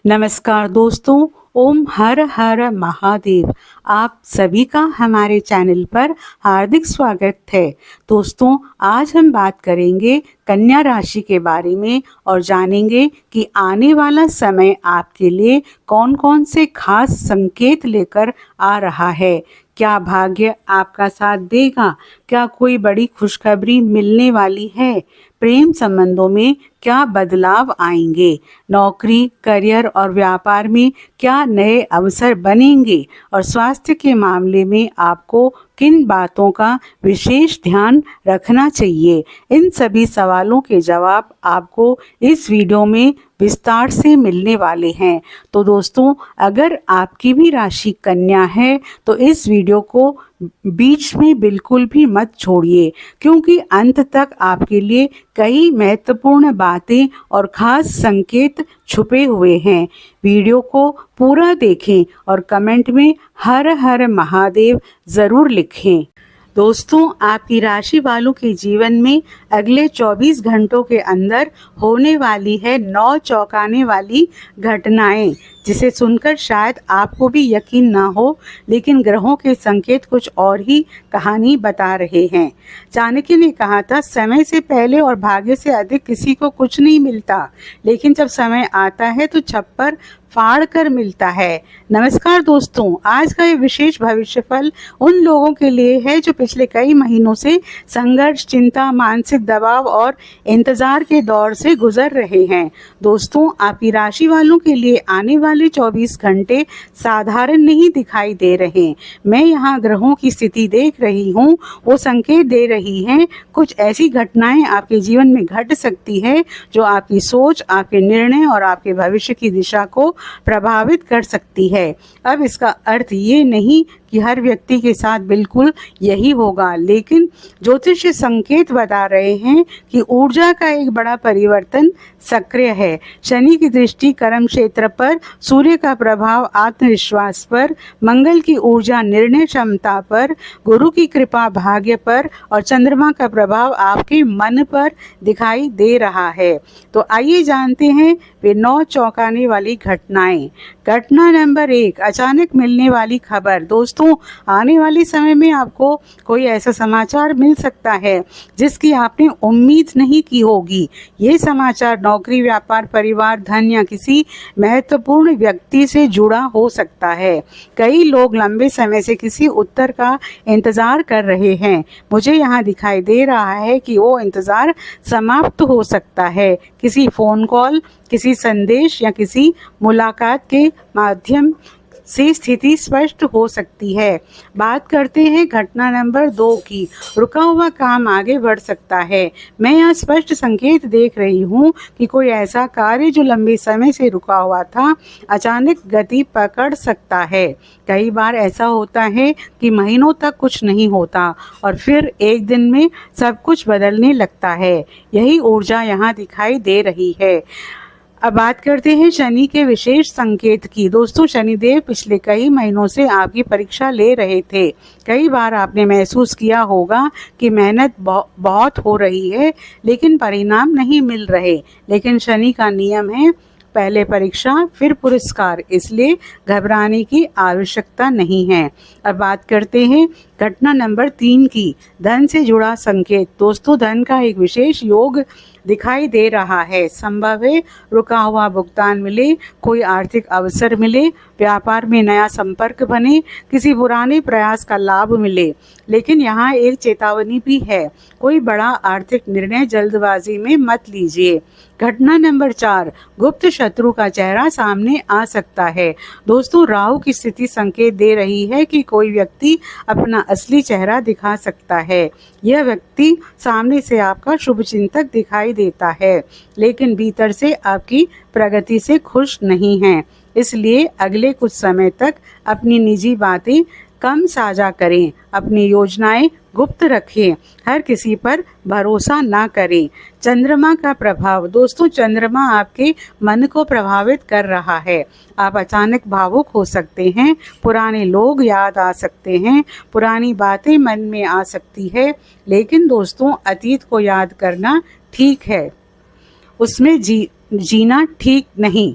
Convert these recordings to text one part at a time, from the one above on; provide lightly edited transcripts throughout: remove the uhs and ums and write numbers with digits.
नमस्कार दोस्तों, ओम हर हर महादेव। आप सभी का हमारे चैनल पर हार्दिक स्वागत है। दोस्तों, आज हम बात करेंगे कन्या राशि के बारे में और जानेंगे कि आने वाला समय आपके लिए कौन कौन से खास संकेत लेकर आ रहा है। क्या भाग्य आपका साथ देगा? क्या कोई बड़ी खुशखबरी मिलने वाली है? प्रेम संबंधों में क्या बदलाव आएंगे? नौकरी, करियर और व्यापार में क्या नए अवसर बनेंगे? और स्वास्थ्य के मामले में आपको किन बातों का विशेष ध्यान रखना चाहिए? इन सभी सवालों के जवाब आपको इस वीडियो में विस्तार से मिलने वाले हैं। तो दोस्तों, अगर आपकी भी राशि कन्या है तो इस वीडियो को बीच में बिल्कुल भी मत छोड़िए, क्योंकि अंत तक आपके लिए कई महत्वपूर्ण बातें और खास संकेत छुपे हुए हैं। वीडियो को पूरा देखें और कमेंट में हर हर महादेव ज़रूर लिखें। दोस्तों, आपकी राशि वालों के जीवन में अगले 24 घंटों के अंदर होने वाली है 9 चौंकाने वाली घटनाएं, जिसे सुनकर शायद आपको भी यकीन ना हो, लेकिन ग्रहों के संकेत कुछ और ही कहानी बता रहे हैं। चाणक्य ने कहा था, समय से पहले और भाग्य से अधिक किसी को कुछ नहीं मिलता, लेकिन जब समय आता है तो छप्पर फाड़ कर मिलता है। नमस्कार दोस्तों, आज का ये विशेष भविष्यफल उन लोगों के लिए है जो पिछले कई महीनों से संघर्ष, चिंता, मानसिक दबाव और इंतजार के दौर से गुजर रहे हैं। दोस्तों, आपकी राशि वालों के लिए आने वाले 24 घंटे साधारण नहीं दिखाई दे रहे। मैं यहाँ ग्रहों की स्थिति देख रही हूँ, वो संकेत दे रही हैं कुछ ऐसी घटनाएं आपके जीवन में घट सकती है जो आपकी सोच, आपके निर्णय और आपके भविष्य की दिशा को प्रभावित कर सकती है। अब इसका अर्थ ये नहीं कि हर व्यक्ति के साथ बिल्कुल यही होगा, लेकिन ज्योतिष संकेत बता रहे हैं कि ऊर्जा का एक बड़ा परिवर्तन सक्रिय है। शनि की दृष्टि कर्म क्षेत्र पर, सूर्य का प्रभाव आत्मविश्वास पर, मंगल की ऊर्जा निर्णय क्षमता पर, गुरु की कृपा भाग्य पर और चंद्रमा का प्रभाव आपके मन पर दिखाई दे रहा है। तो आइए जानते हैं वे 9 चौंकाने वाली घटनाएं। घटना नंबर 1, अचानक मिलने वाली खबर। दोस्तों, आने वाले समय में आपको कोई ऐसा समाचार मिल सकता है जिसकी आपने उम्मीद नहीं की होगी। ये समाचार नौकरी, व्यापार, परिवार, धन या किसी महत्वपूर्ण व्यक्ति से जुड़ा हो सकता है। कई लोग लंबे समय से किसी उत्तर का इंतजार कर रहे हैं। मुझे यहाँ दिखाई दे रहा है कि वो इंतजार समाप्त हो सकता है। किसी फोन कॉल, किसी संदेश या किसी मुलाकात के माध्यम से स्थिति स्पष्ट हो सकती है। बात करते हैं घटना नंबर 2 की। रुका हुआ काम आगे बढ़ सकता है। मैं यहाँ स्पष्ट संकेत देख रही हूँ कि कोई ऐसा कार्य जो लंबे समय से रुका हुआ था, अचानक गति पकड़ सकता है। कई बार ऐसा होता है कि महीनों तक कुछ नहीं होता और फिर एक दिन में सब कुछ बदलने लगता है। यही ऊर्जा यहाँ दिखाई दे रही है। अब बात करते हैं शनि के विशेष संकेत की। दोस्तों, शनिदेव पिछले कई महीनों से आपकी परीक्षा ले रहे थे। कई बार आपने महसूस किया होगा कि मेहनत बहुत हो रही है, लेकिन परिणाम नहीं मिल रहे। लेकिन शनि का नियम है, पहले परीक्षा फिर पुरस्कार, इसलिए घबराने की आवश्यकता नहीं है। अब बात करते हैं घटना नंबर 3 की, धन से जुड़ा संकेत। दोस्तों, धन का एक विशेष योग दिखाई दे रहा है। संभव है रुका हुआ भुगतान मिले, कोई आर्थिक अवसर मिले, व्यापार में नया संपर्क बने, किसी पुराने प्रयास का लाभ मिले। लेकिन यहाँ एक चेतावनी भी है, कोई बड़ा आर्थिक निर्णय जल्दबाजी में मत लीजिए। घटना नंबर 4, गुप्त शत्रु का चेहरा सामने आ सकता है। दोस्तों, राहु की स्थिति संकेत दे रही है कि कोई व्यक्ति अपना असली चेहरा दिखा सकता है। यह व्यक्ति सामने से आपका शुभचिंतक दिखाई देता है, लेकिन भीतर से आपकी प्रगति से खुश नहीं है। इसलिए अगले कुछ समय तक अपनी निजी बातें कम साझा करें, अपनी योजनाएं गुप्त रखें, हर किसी पर भरोसा ना करें। चंद्रमा का प्रभाव। दोस्तों, चंद्रमा आपके मन को प्रभावित कर रहा है। आप अचानक भावुक हो सकते हैं, पुराने लोग याद आ सकते हैं, पुरानी बातें मन में आ सकती है। लेकिन दोस्तों, अतीत को याद करना ठीक है, उसमें जीना ठीक नहीं।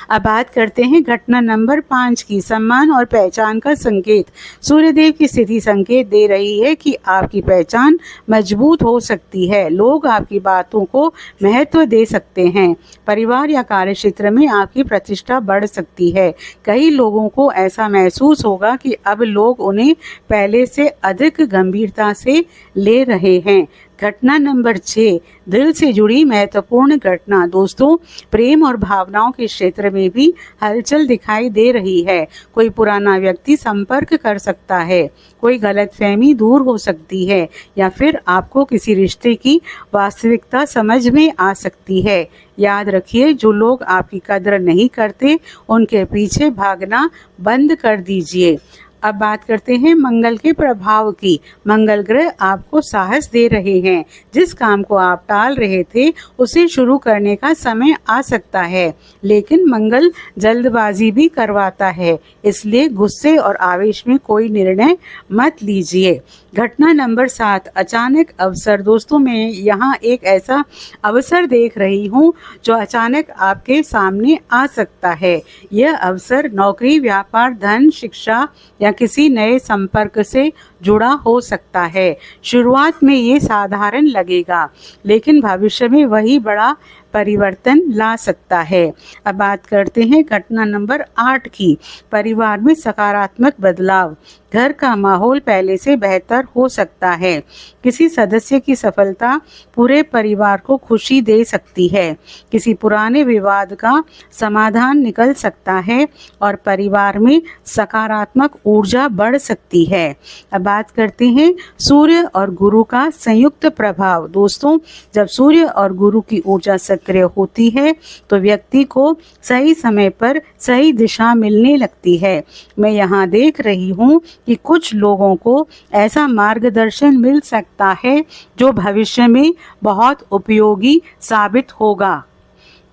अब बात करते हैं घटना नंबर 5 की, सम्मान और पहचान का संकेत। सूर्यदेव की स्थिति संकेत दे रही है कि आपकी पहचान मजबूत हो सकती है। लोग आपकी बातों को महत्व दे सकते हैं। परिवार या कार्य क्षेत्र में आपकी प्रतिष्ठा बढ़ सकती है। कई लोगों को ऐसा महसूस होगा कि अब लोग उन्हें पहले से अधिक गंभीरता से ले रहे हैं। घटना नंबर 6, दिल से जुड़ी महत्वपूर्ण घटना। दोस्तों, प्रेम और भावनाओं के क्षेत्र में भी हलचल दिखाई दे रही है। कोई पुराना व्यक्ति संपर्क कर सकता है, कोई गलतफहमी दूर हो सकती है, या फिर आपको किसी रिश्ते की वास्तविकता समझ में आ सकती है। याद रखिए, जो लोग आपकी कदर नहीं करते, उनके पीछे भागना बंद कर दीजिए। अब बात करते हैं मंगल के प्रभाव की। मंगल ग्रह आपको साहस दे रहे हैं। जिस काम को आप टाल रहे थे, उसे शुरू करने का समय आ सकता है, लेकिन मंगल जल्दबाजी भी करवाता है, इसलिए गुस्से और आवेश में कोई निर्णय मत लीजिए। घटना नंबर 7, अचानक अवसर। दोस्तों, मैं यहाँ एक ऐसा अवसर देख रही हूँ जो अचानक आपके सामने आ सकता है। यह अवसर नौकरी, व्यापार, धन, शिक्षा या किसी नए संपर्क से जुड़ा हो सकता है। शुरुआत में ये साधारण लगेगा, लेकिन भविष्य में वही बड़ा परिवर्तन ला सकता है। अब बात करते हैं घटना नंबर 8 की, परिवार में सकारात्मक बदलाव। घर का माहौल पहले से बेहतर हो सकता है। किसी सदस्य की सफलता पूरे परिवार को खुशी दे सकती है। किसी पुराने विवाद का समाधान निकल सकता है और परिवार में सकारात्मक ऊर्जा बढ़ सकती है। अब बात करते हैं सूर्य और गुरु का संयुक्त प्रभाव। दोस्तों, जब सूर्य और गुरु की ऊर्जा सक्रिय होती है तो व्यक्ति को सही समय पर सही दिशा मिलने लगती है। मैं यहाँ देख रही हूँ कि कुछ लोगों को ऐसा मार्गदर्शन मिल सकता है जो भविष्य में बहुत उपयोगी साबित होगा।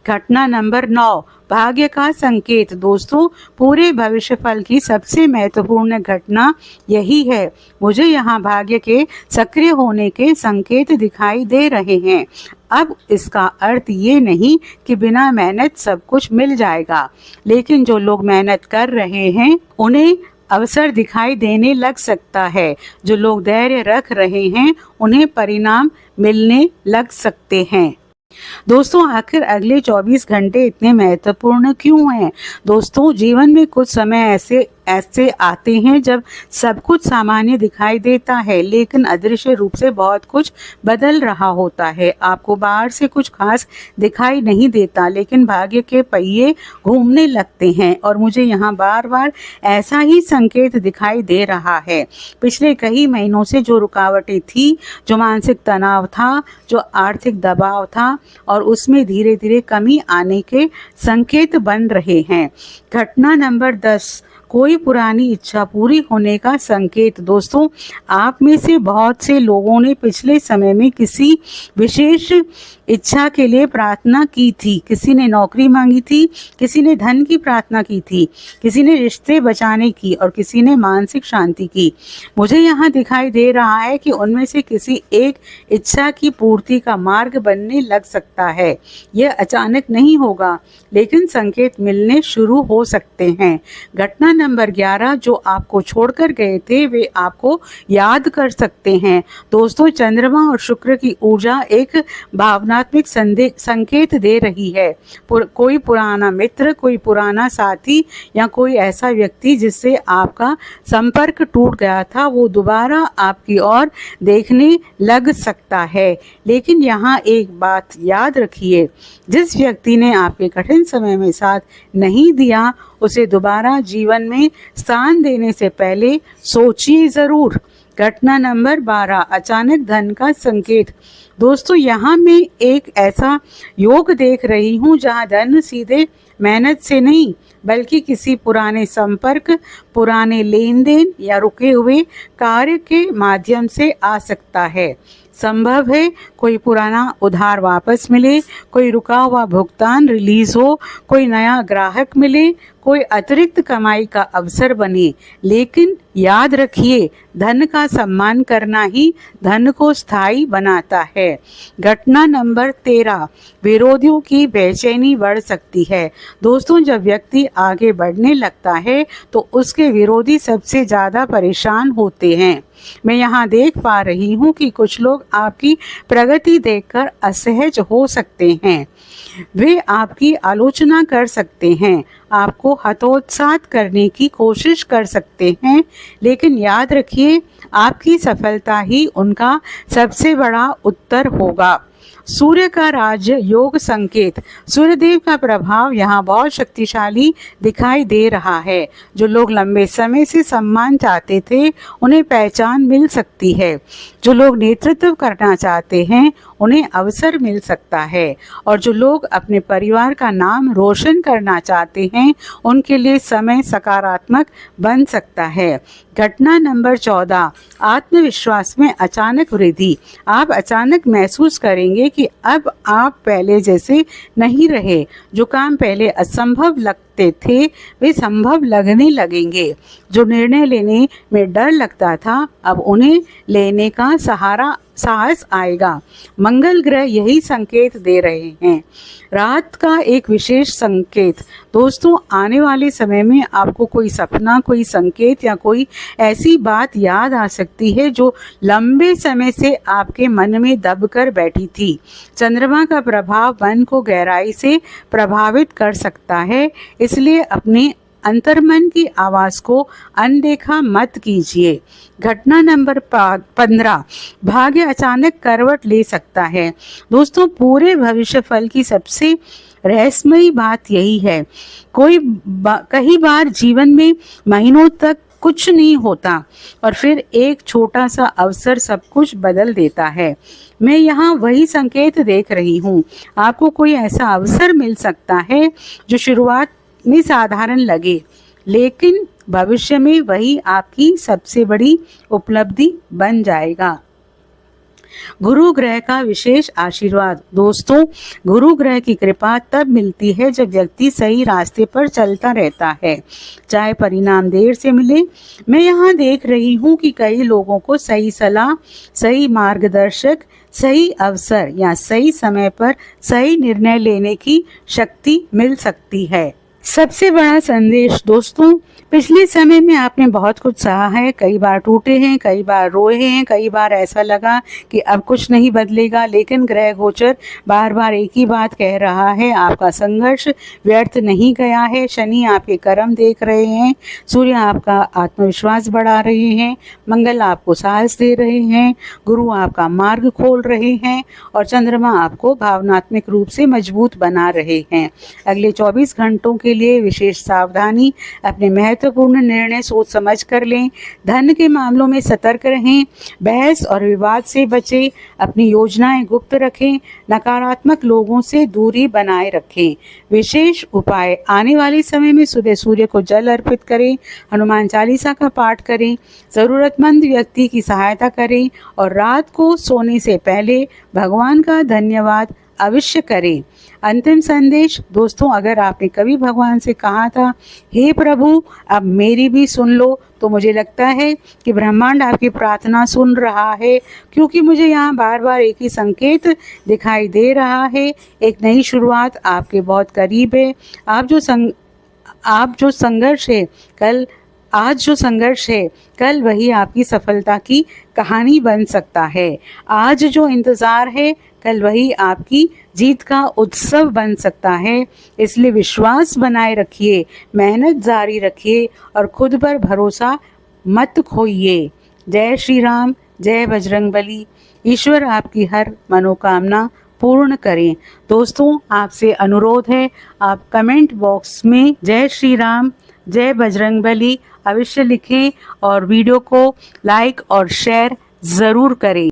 घटना नंबर 9, भाग्य का संकेत। दोस्तों, पूरे भविष्यफल की सबसे महत्वपूर्ण घटना यही है। मुझे यहाँ भाग्य के सक्रिय होने के संकेत दिखाई दे रहे हैं। अब इसका अर्थ ये नहीं कि बिना मेहनत सब कुछ मिल जाएगा, लेकिन जो लोग मेहनत कर रहे हैं उन्हें अवसर दिखाई देने लग सकता है। जो लोग धैर्य रख रहे हैं उन्हें परिणाम मिलने लग सकते हैं। दोस्तों, आखिर अगले 24 घंटे इतने महत्वपूर्ण क्यों हैं? दोस्तों, जीवन में कुछ समय ऐसे आते हैं जब सब कुछ सामान्य दिखाई देता है, लेकिन अदृश्य रूप से बहुत कुछ बदल रहा होता है। आपको बाहर से कुछ खास दिखाई नहीं देता, लेकिन भाग्य के पहिए घूमने लगते हैं और मुझे यहाँ बार बार ऐसा ही संकेत दिखाई दे रहा है। पिछले कई महीनों से जो रुकावटें थी, जो मानसिक तनाव था, जो आर्थिक दबाव था, और उसमें धीरे धीरे कमी आने के संकेत बन रहे हैं। घटना नंबर 10, कोई पुरानी इच्छा पूरी होने का संकेत। दोस्तों, आप में से बहुत से लोगों ने पिछले समय में किसी विशेष इच्छा के लिए प्रार्थना की थी। किसी ने नौकरी मांगी थी, किसी ने धन की प्रार्थना की थी, किसी ने रिश्ते बचाने की और किसी ने मानसिक शांति की। मुझे यहाँ दिखाई दे रहा है कि उनमें से किसी एक इच्छा की पूर्ति का मार्ग बनने लग सकता है। यह अचानक नहीं होगा, लेकिन संकेत मिलने शुरू हो सकते हैं। घटना नंबर 11, जो आपको छोड़कर गए थे वे आपको याद कर सकते हैं। दोस्तों, चंद्रमा और शुक्र की ऊर्जा एक भावनात्मक संकेत दे रही है। कोई पुराना मित्र, कोई पुराना साथी या कोई ऐसा व्यक्ति जिससे आपका संपर्क टूट गया था, वो दोबारा आपकी ओर देखने लग सकता है। लेकिन यहाँ एक बात याद रखिए, जिस व्यक्ति ने आपके कठिन समय में साथ नहीं दिया, उसे दोबारा जीवन में स्थान देने से पहले सोचिए जरूर। घटना नंबर 12, अचानक धन का संकेत। दोस्तों, यहाँ मैं एक ऐसा योग देख रही हूँ जहाँ धन सीधे मेहनत से नहीं, बल्कि किसी पुराने संपर्क, पुराने लेन देन या रुके हुए कार्य के माध्यम से आ सकता है। संभव है कोई पुराना उधार वापस मिले, कोई रुका हुआ भुगतान रिलीज हो, कोई नया ग्राहक मिले, कोई अतिरिक्त कमाई का अवसर बने, लेकिन याद रखिए धन का सम्मान करना ही धन को स्थायी बनाता है। घटना नंबर 13, विरोधियों की बेचैनी बढ़ सकती है। दोस्तों, जब व्यक्ति आगे बढ़ने लगता है तो उसके विरोधी सबसे ज़्यादा परेशान होते हैं। मैं यहाँ देख पा रही हूँ कि कुछ लोग आपकी प्रगति देखकर असहज हो सकते हैं। वे आपकी आलोचना कर सकते हैं, आपको हतोत्साहित करने की कोशिश कर सकते हैं, लेकिन याद रखिए आपकी सफलता ही उनका सबसे बड़ा उत्तर होगा। सूर्य का राज्य योग संकेत। सूर्यदेव का प्रभाव यहाँ बहुत शक्तिशाली दिखाई दे रहा है। जो लोग लंबे समय से सम्मान चाहते थे उन्हें पहचान मिल सकती है। जो लोग नेतृत्व करना चाहते हैं उन्हें अवसर मिल सकता है, और जो लोग अपने परिवार का नाम रोशन करना चाहते हैं उनके लिए समय सकारात्मक बन सकता है। घटना नंबर 14, आत्मविश्वास में अचानक वृद्धि। आप अचानक महसूस करेंगे कि अब आप पहले जैसे नहीं रहे। जो काम पहले असंभव लगते थे वे संभव लगने लगेंगे। जो निर्णय लेने में डर लगता था अब उन्हें लेने का साहस आएगा। मंगल ग्रह यही संकेत दे रहे हैं। रात का एक विशेष संकेत। दोस्तों, आने वाले समय में आपको कोई सपना, कोई संकेत या कोई ऐसी बात याद आ सकती है जो लंबे समय से आपके मन में दबकर बैठी थी। चंद्रमा का प्रभाव मन को गहराई से प्रभावित कर सकता है, इसलिए अपने अंतर्मन की आवाज़ को अनदेखा मत कीजिए। घटना नंबर 15, भाग्य अचानक करवट ले सकता है। दोस्तों, पूरे भविष्य फल की सबसे रहस्यमयी बात यही है। कई बार जीवन में महीनों तक कुछ नहीं होता और फिर एक छोटा सा अवसर सब कुछ बदल देता है। मैं यहाँ वही संकेत देख रही हूँ। आपको कोई ऐसा अवसर मिल सकता है जो शुरुआत में साधारण लगे, लेकिन भविष्य में वही आपकी सबसे बड़ी उपलब्धि बन जाएगा। गुरु ग्रह का विशेष आशीर्वाद। दोस्तों, गुरु ग्रह की कृपा तब मिलती है जब व्यक्ति सही रास्ते पर चलता रहता है, चाहे परिणाम देर से मिले। मैं यहाँ देख रही हूँ कि कई लोगों को सही सलाह, सही मार्गदर्शक, सही अवसर या सही समय पर सही निर्णय लेने की शक्ति मिल सकती है। सबसे बड़ा संदेश। दोस्तों, पिछले समय में आपने बहुत कुछ सहा है, कई बार टूटे हैं, कई बार रोए हैं, कई बार ऐसा लगा कि अब कुछ नहीं बदलेगा, लेकिन ग्रह गोचर बार बार एक ही बात कह रहा है, आपका संघर्ष व्यर्थ नहीं गया है। शनि आपके कर्म देख रहे हैं, सूर्य आपका आत्मविश्वास बढ़ा रहे हैं, मंगल आपको साहस दे रहे हैं, गुरु आपका मार्ग खोल रहे हैं और चंद्रमा आपको भावनात्मक रूप से मजबूत बना रहे हैं। अगले 24 घंटों के लिए विशेष सावधानी, अपने महत्वपूर्ण निर्णय सोच समझ कर लें। धन के मामलों में सतर्क रहें, बहस और विवाद से बचें, अपनी योजनाएं गुप्त रखें, नकारात्मक लोगों से दूरी बनाए रखें। विशेष उपाय, आने वाले समय में सुबह सूर्य को जल अर्पित करें, हनुमान चालीसा का पाठ करें, ज़रूरतमंद व्यक्ति की सहायता करें और रात को सोने से पहले भगवान का धन्यवाद अवश्य करें। अंतिम संदेश। दोस्तों, अगर आपने कभी भगवान से कहा था, हे प्रभु अब मेरी भी सुन लो, तो मुझे लगता है कि ब्रह्मांड आपकी प्रार्थना सुन रहा है, क्योंकि मुझे यहाँ बार बार एक ही संकेत दिखाई दे रहा है। एक नई शुरुआत आपके बहुत करीब है। आज जो संघर्ष है कल वही आपकी सफलता की कहानी बन सकता है। आज जो इंतज़ार है कल वही आपकी जीत का उत्सव बन सकता है। इसलिए विश्वास बनाए रखिए, मेहनत जारी रखिए और खुद पर भरोसा मत खोइए। जय श्री राम, जय बजरंगबली। ईश्वर आपकी हर मनोकामना पूर्ण करें। दोस्तों, आपसे अनुरोध है, आप कमेंट बॉक्स में जय श्री राम, जय बजरंगबली अवश्य लिखें और वीडियो को लाइक और शेयर ज़रूर करें।